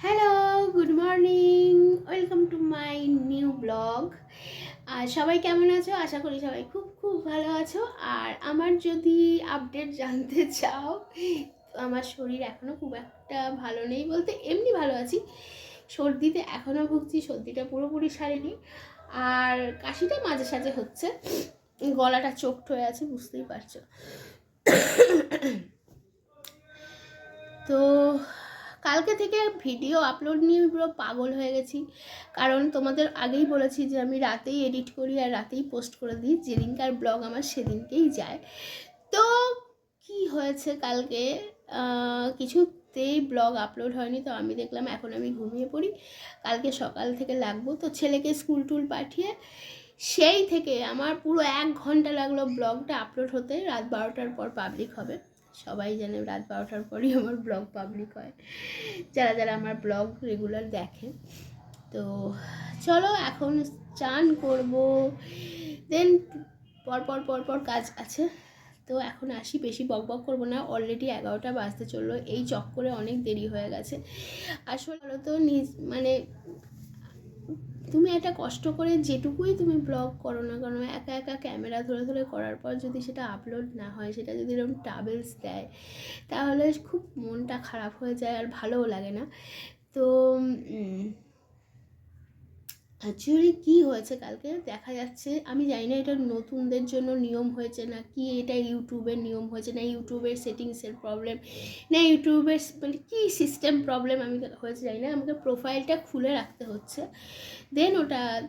Hello, good morning, welcome to my new blog. আর সবাই কেমন আছো? আশা করি সবাই খুব খুব ভালো আছো। আর আমার যদি আপডেট জানতে চাও, আমার শরীর এখনও খুব একটা ভালো নেই, বলতে এমনি ভালো আছি। সর্দিতে এখনও ভুগছি, সর্দিটা পুরোপুরি সারেনি। আর কাশিটা মাঝে সাঝে হচ্ছে, গলাটা চোখট হয়ে আছে, বুঝতেই পারছো। তো কালকে থেকে ভিডিও আপলোড নিয়ে আমি পুরো পাগল হয়ে গেছি, কারণ তোমাদের আগেই বলেছি যে আমি রাতেই এডিট করি আর রাতেই পোস্ট করে দিই, যেদিনকার ব্লগ আমার সেদিনকেই যায়। তো কি হয়েছে, কালকে কিছুতেই ব্লগ আপলোড হয়নি। তো আমি দেখলাম এখন আমি ঘুমিয়ে পড়ি, কালকে সকাল থেকে লাগবো। তো ছেলেকে স্কুল টুল পাঠিয়ে সেই থেকে আমার পুরো 1 ঘন্টা লাগলো ব্লগটা আপলোড হতে। রাত 12টার পর পাবলিক হবে, সবাই জানে রাত 12টার পরই আমার ব্লগ পাবলিক হয়, যারা যারা আমার ব্লগ রেগুলার দেখে। তো চলো এখন চান করব, দেন পরপর কাজ আছে। তো এখন আসি, বেশি বকবক করবো না, অলরেডি 11টা বাজতে চললো, এই চক্করে অনেক দেরি হয়ে গেছে। আসলে তো মানে তুমি একটা কষ্ট করে যেটুকুই তুমি ব্লগ করো না কেন, একা একা ক্যামেরা ধরে ধরে করার পর যদি সেটা আপলোড না হয়, সেটা যদি এরকম ট্রাভেলস দেয়, তাহলে খুব মনটা খারাপ হয়ে যায় আর ভালোও লাগে না। তো অ্যাকচুয়ালি কী হয়েছে, কালকে দেখা যাচ্ছে, আমি জানি না এটা নতুনদের জন্য নিয়ম হয়েছে না কি, এটা ইউটিউবের নিয়ম হয়েছে না ইউটিউবের সেটিংসের প্রবলেম, না ইউটিউবের মানে কী সিস্টেম প্রবলেম আমি হয়েছে জানি না, আমাকে প্রোফাইলটা খুলে রাখতে হচ্ছে,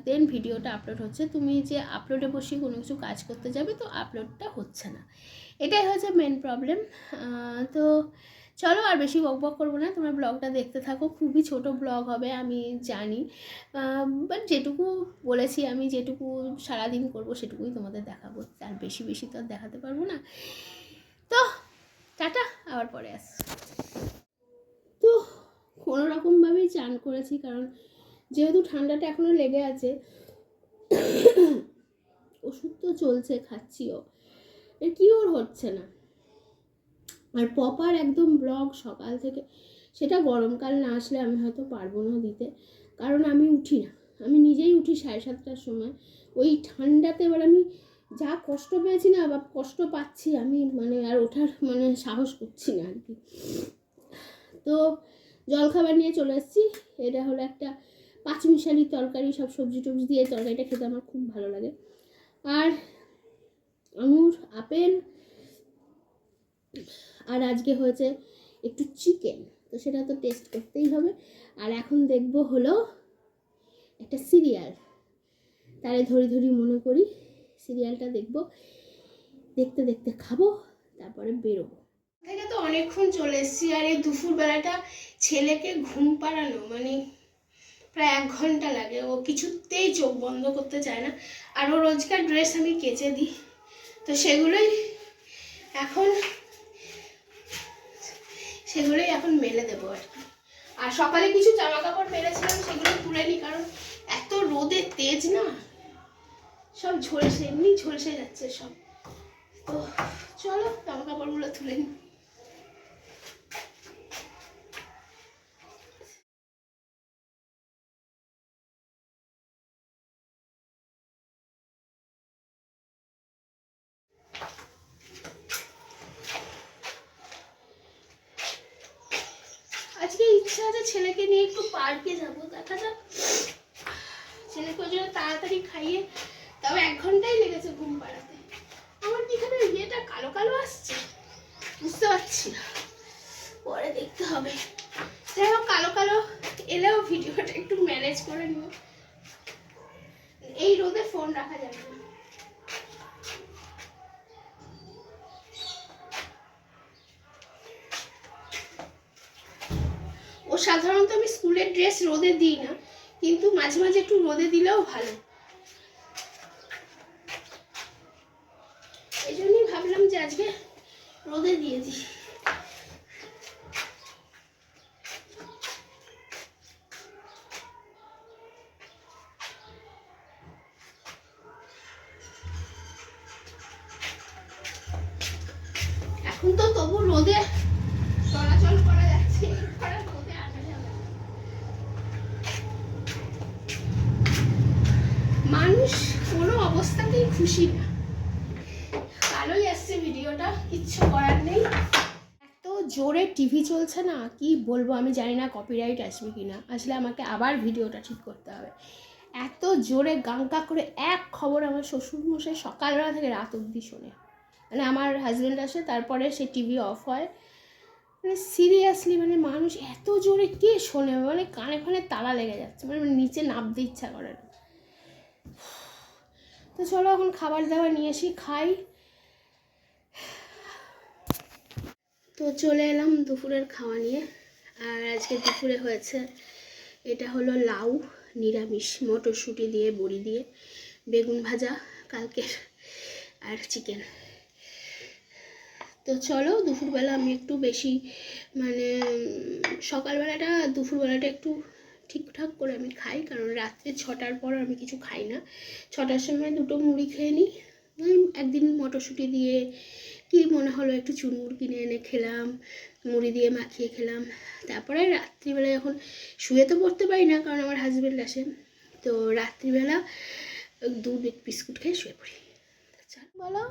দেন ভিডিওটা আপলোড হচ্ছে। তুমি যে আপলোডে বসে কোনো কিছু কাজ করতে যাবে, তো আপলোডটা হচ্ছে না, এটাই হচ্ছে মেন প্রবলেম। তো চলো আর বেশি বকবক করবো না, তোমার ব্লগটা দেখতে থাকো, খুবই ছোট ব্লগ হবে আমি জানি, বাট যেটুকু বলেছি আমি, যেটুকু সারাদিন করবো সেটুকুই তোমাদের দেখাবো, তার বেশি বেশি তো আর দেখাতে পারবো না। তো টাটা, আবার পরে আস। তো কোনো রকমভাবেই চান করেছি, কারণ যেহেতু ঠান্ডাটা এখনও লেগে আছে, ওষুধ তো চলছে, খাচ্ছিও, এর কিওর হচ্ছে না। আর প্রপার একদম ব্লগ সকাল থেকে, সেটা গরমকাল না আসলে আমি হয়তো পারবো না দিতে, কারণ আমি উঠি না, আমি নিজেই উঠি 7:30টার সময়, ওই ঠান্ডাতে এবার আমি যা কষ্ট পেয়েছি না, বা কষ্ট পাচ্ছি আমি, মানে আর ওঠার মানে সাহস করছি না আর কি। তো জলখাবার নিয়ে চলে এসেছি, এটা হলো একটা পাঁচমিশালি তরকারি, সব সবজি টবজি দিয়ে তরকারিটা খেতে আমার খুব ভালো লাগে। আর আঙুর, আপেল, আর আজকে হয়েছে একটু চিকেন, তো সেটা তো টেস্ট করতেই হবে। আর এখন দেখবো হলো একটা সিরিয়াল, তারে ধরি ধরি মনে করি, সিরিয়ালটা দেখবো, দেখতে দেখতে খাবো, তারপরে বেরোবো। থেকে তো অনেকক্ষণ চলে এসেছি, আর এই দুপুরবেলাটা ছেলেকে ঘুম পাড়ানো মানে প্রায় 1 ঘন্টা লাগে, ও কিছুতেই চোখ বন্ধ করতে চায় না। আর ও রোজকার ড্রেস আমি কেচে দিই, তো সেগুলোই এখন মেলে দেবো আর কি। আর সকালে কিছু জামা কাপড় মেলেছিলাম, সেগুলো তুলে নিই, কারণ এত রোদে তেজ না, সব এমনি ঝলসে যাচ্ছে সব। তো চলো জামা কাপড়গুলো তুলে নিই। আজকে ইচ্ছা আছে ছেলেকে নিয়ে একটু পার্কে যাবো, দেখা যাক, ছেলেকে ওই জন্য তাড়াতাড়ি খাইয়ে, তবে 1 ঘন্টাই লেগেছে ঘুম পাড়াতে। আমার কি এখানে ইয়েটা কালো কালো আসছে, বুঝতে পারছি না, পরে দেখতে হবে। যাই হোক, কালো কালো এলেও ভিডিওটা একটু ম্যানেজ করে নিও, এই রোদে ফোন রাখা যাবে না। ও সাধারণত আমি স্কুলের ড্রেস রোদে দিই না, কিন্তু মাঝে মাঝে একটু রোদে দিলেও ভালো, এই জন্যই ভাবলাম যে আজকে রোদে দিয়ে দিই। এখন তো তবু রোদে চলাচল করা যাচ্ছে, রোদে আসা যাবে। খুশি না। ভালোই আসছে ভিডিওটা, কিচ্ছু করার নেই। এত জোরে টিভি চলছে না, কি বলবো, আমি জানি না কপিরাইট আসবে কি না। আসলে আমাকে আবার ভিডিওটা ঠিক করতে হবে। এত জোরে গাঙ্কা করে এক খবর আমার শ্বশুরমশাই সকালবেলা থেকে রাত অবধি শোনে। মানে আমার হাজব্যান্ড আসে, তারপরে সে টিভি অফ হয়। মানে সিরিয়াসলি, মানে মানুষ এত জোরে কে শোনে, মানে কানে কানে তালা লেগে যাচ্ছে, মানে নিচে নামতে ইচ্ছা করে না। তো চলো এখন খাবার দাবার নিয়ে এসি, খাই। তো চলে এলাম দুপুরের খাওয়া নিয়ে। আর আজকে দুপুরে হয়েছে, এটা হলো লাউ নিরামিষ, মটরশুঁটি দিয়ে, বড়ি দিয়ে, বেগুন ভাজা কালকের, আর চিকেন। তো চলো, দুপুরবেলা আমি একটু বেশি, মানে সকালবেলাটা দুপুরবেলাটা একটু ঠিকঠাক করে আমি খাই, কারণ রাত্রে 6টার পর আমি কিছু খাই না। 6টার সময় 2টো মুড়ি খেয়ে নিই। একদিন মটরশুঁটি দিয়ে কি মনে হলো একটু চুনমুড় কিনে এনে খেলাম, মুড়ি দিয়ে মাখিয়ে খেলাম। তারপরে রাত্রিবেলা যখন শুয়ে তো পড়তে পারি না, কারণ আমার হাজব্যান্ড আসে, তো রাত্রিবেলা দুধ বিস্কুট খেয়ে শুয়ে পড়ি। বলো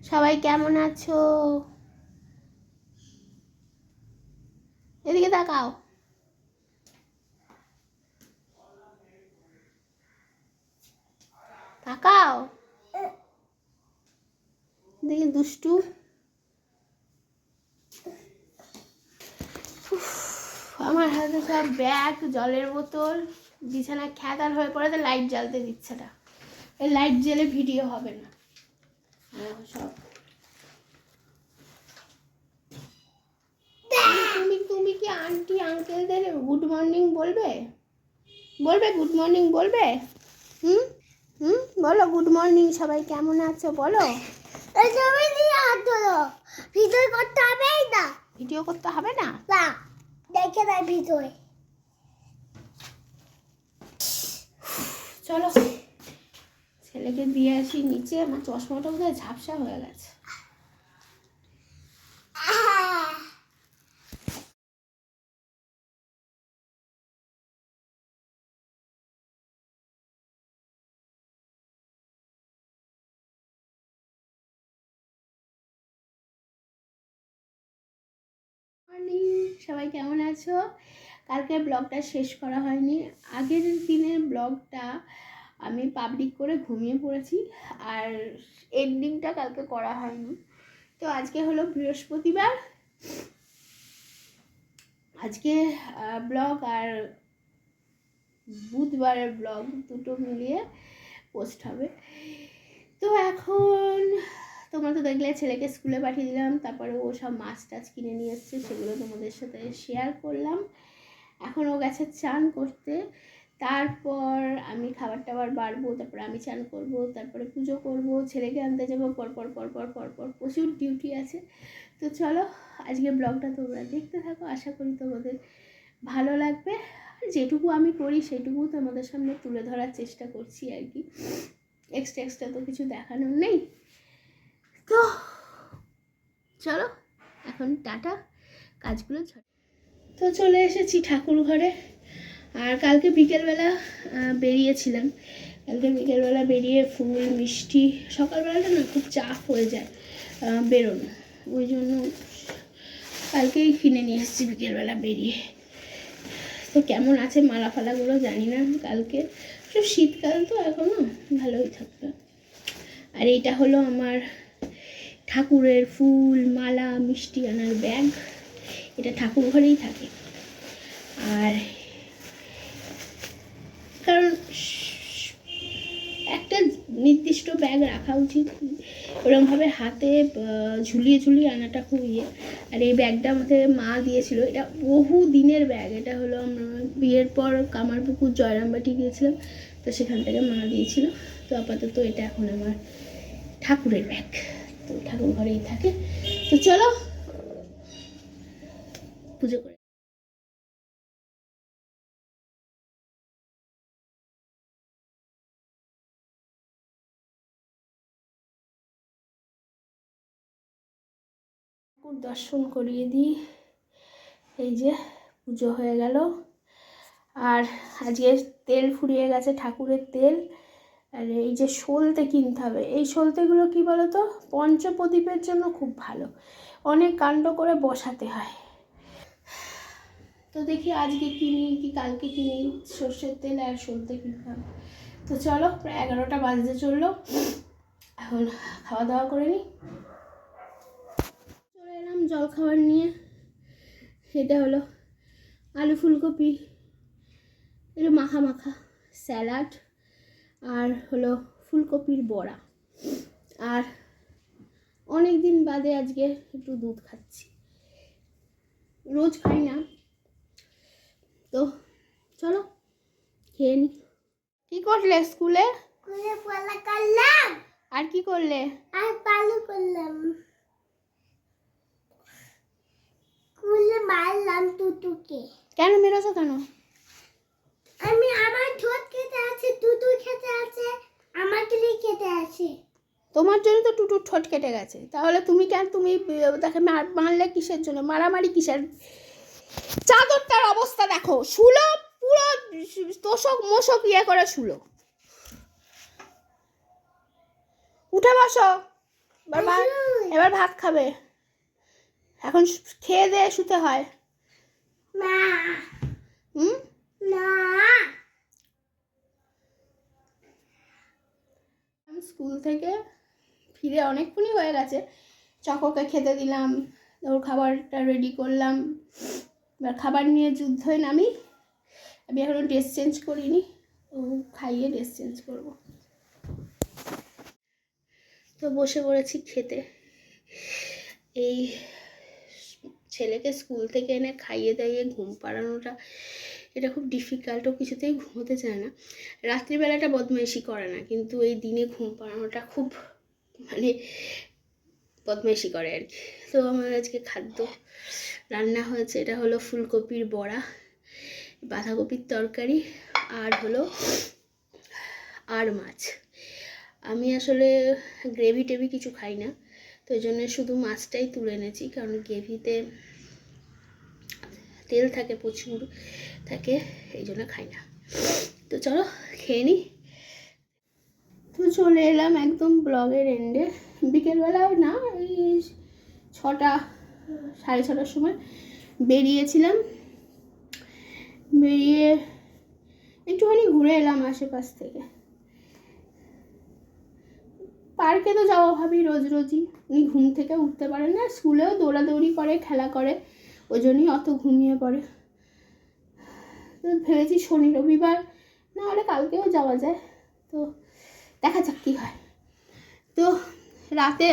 সবাই কেমন আছো? এদিকে তাকাও। তাকাও, দেখি দুষ্টু। আমার হাতে সব ব্যাগ, জলের বোতল, বিছানা খ্যাতার হয়ে পড়েছে, লাইট জ্বালতে দিচ্ছে না। এই লাইট জ্বেলে ভিডিও হবে না সব। তুমি কি আন্টি আঙ্কেলদের গুড মর্নিং বলবে? বলবে গুড মর্নিং বলবে? হুম হুম, বলো গুড মর্নিং, সবাই কেমন আছো বলো। ভিডিও করতে হবে না, ভিডিও করতে হবে না, দেখে দেয় ভিডিও। চলো ছেলেকে দিয়ে আসি নিচে, আমার চশমাটা বোধহয় ঝাপসা হয়ে গেছে। মর্নিং, সবাই কেমন আছো? কালকে ব্লগটা শেষ করা হয়নি। আগের দিনের ব্লগটা আমি পাবলিক করে ঘুমিয়ে পড়েছি, আর এন্ডিংটা কালকে করা হয়নি। তো আজকে হলো বৃহস্পতিবার, আজকে ব্লগ আর বুধবারের ব্লগ দুটো মিলিয়ে পোস্ট হবে। তো এখন তোমরা তো দেখলে ছেলেকে স্কুলে পাঠিয়ে দিলাম, তারপরে ও সব মাছ টাছ কিনে নিয়ে এসছে, সেগুলো তোমাদের সাথে শেয়ার করলাম। এখন ও গেছে চান করতে, তারপর আমি খাবার টাবার বাড়বো, তারপরে আমি চান করব, তারপরে পুজো করব, ছেলেকে আনতে যাবো, পরপর পরপর পরপর প্রচুর ডিউটি আছে। তো চলো আজকে ব্লগটা তোমরা দেখতে থাকো, আশা করি তোমাদের ভালো লাগবে। যেটুকু আমি করি সেটুকু তোমাদের সামনে তুলে ধরার চেষ্টা করছি আর কি, এক্সট্রা তো কিছু দেখানোর নেই। তো চলো এখন টাটা, কাজগুলো তো চলে এসেছি ঠাকুর ঘরে। আর কালকে বিকেলবেলা বেরিয়েছিলাম, কালকে বিকেলবেলা বেরিয়ে ফুল মিষ্টি, সকালবেলাটা না খুব চাপ হয়ে যায় বেরোনো, ওই জন্য কালকেই কিনে নিয়ে এসেছি বিকেলবেলা বেরিয়ে। তো কেমন আছে মালা ফালাগুলো জানি না, কালকে সব শীতকাল তো এখনও ভালোই থাকবে। আর এইটা হলো আমার ঠাকুরের ফুল মালা মিষ্টি আনার ব্যাগ, এটা ঠাকুর ঘরেই থাকে। আর কারণ একটা নির্দিষ্ট ব্যাগ রাখা উচিত, ওরকমভাবে হাতে ঝুলিয়ে ঝুলিয়ে আনাটা খুব ইয়ে। আর এই ব্যাগটা আমাদের মা দিয়েছিল, এটা বহু দিনের ব্যাগ, এটা হলো আমরা বিয়ের পর কামারপুকুর জয়রামবাটি গিয়েছিলাম, তো সেখান থেকে মা দিয়েছিল। তো আপাতত এটা এখন আমার ঠাকুরের ব্যাগ, তো ঠাকুর ঘরেই থাকে। তো চলো পুজো করে। ঠাকুর দর্শন করিয়ে দিই, এই যে পুজো হয়ে গেল। আর আজকে তেল ফুরিয়ে গেছে, ঠাকুরের তেল, আর এই যে সলতে কিনতে হবে, এই সলতেগুলো কী বলো তো, পঞ্চপ্রদীপের জন্য খুব ভালো, অনেক কাণ্ড করে বসাতে হয়। তো দেখি আজকে কিনি কি কালকে কিনি, সর্ষের তেল আর সলতে কিনতে হবে। তো চলো, প্রায় 11টা বাজতে চললো, এখন খাওয়া দাওয়া করে নিই। চলে এলাম জলখাবার নিয়ে। এটা হলো আলু ফুলকপি একটু মাখা মাখা স্যালাড, আর হলো ফুলকপির বড়া, আর অনেক দিন বাদে আজকে একটু দুধ খাচ্ছি, রোজ খাই না। তো চলো খেয়ে নি। কি করলে স্কুলে? স্কুলে পড়া করলাম। আর কি করলে? আর পালু করলাম। স্কুলে মারলাম টুটুকে। কেন মেরেছো কেন? আমি আমার ঠোঁট খেতে আছে, টুটু খেতে আছে, আমাকে খেতে আছে। তোমার জন্য তো টুটুর ঠোঁট কেটে গেছে, তাহলে তুমি কেন, তুমি তাকে মারলে কিসের জন্য? মারামারি কিসের? চাদরটার অবস্থা দেখো, শুলো পুরো তোষক মোষক ইয়ে করে শুলো। উঠে বসো, এবার ভাত খাবে, এখন খেয়ে দিয়ে শুতে হয়। না না, আমি স্কুল থেকে ফিরে অনেকক্ষণই হয়ে গেছে, চকোকে খেতে দিলাম, ওর খাবারটা রেডি করলাম, এবার খাবার নিয়ে যুদ্ধই নামি। আমি এখনও ড্রেস চেঞ্জ করিনি, ও খাইয়ে ড্রেস চেঞ্জ করব। তো বসে পড়েছি খেতে। এই ছেলেকে স্কুল থেকে এনে খাইয়ে দাইয়ে ঘুম পাড়ানোটা, এটা খুব ডিফিকাল্ট, ও কিছুতেই ঘুমোতে চায় না। রাত্রিবেলাটা বদমাইশি করে না, কিন্তু এই দিনে ঘুম পাড়ানোটা খুব মানে বদমাইশি করে আর কি। তো আমার আজকে খাদ্য রান্না হয়েছে, এটা হলো ফুলকপির বড়া, বাঁধাকপির তরকারি, আর হলো আর মাছ। আমি আসলে গ্রেভি টেভি কিছু খাই না, তো এই জন্য শুধু মাছটাই তুলে এনেছি, কারণ গ্রেভিতে তেল থাকে, প্রচুর থাকে, এই জন্য খাই না। তো চলো খেয়ে নিই। তো চলে এলাম একদম ব্লগের এন্ডে। বিকেলবেলা না, এই 6টা 6:30টার সময় বেরিয়েছিলাম, বেরিয়ে একটুখানি ঘুরে এলাম আশেপাশ থেকে। পার্কে তো যাওয়া ভাবি রোজ রোজই, উনি ঘুম থেকে উঠতে পারেন না, স্কুলেও দৌড়াদৌড়ি করে, খেলা করে, ওই জন্যই অত ঘুমিয়ে পড়ে। তো ভেবেছি শনি রবিবার না হলে কালকেও যাওয়া যায়, তো দেখা যাক কী হয়। তো রাতে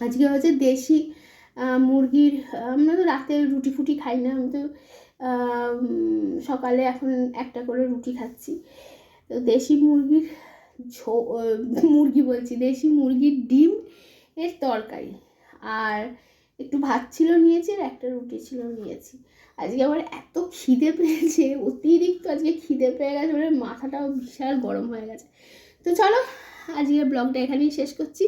আজকে হচ্ছে দেশি মুরগির, আমরা তো রাতে রুটি ফুটি খাই না, আমি তো সকালে এখন একটা করে রুটি খাচ্ছি। তো দেশি মুরগির দেশি মুরগির ডিম এর তরকারি, আর একটু ভাত ছিল নিয়েছি, আর একটা রুটি ছিল নিয়েছি। আজকে আমার এত খিদে পেয়েছে, অতিরিক্ত আজকে খিদে পেয়ে গেছে, মানে মাথাটাও বিশাল গরম হয়ে গেছে। তো চলো আজকের ব্লগটা এখানেই শেষ করছি।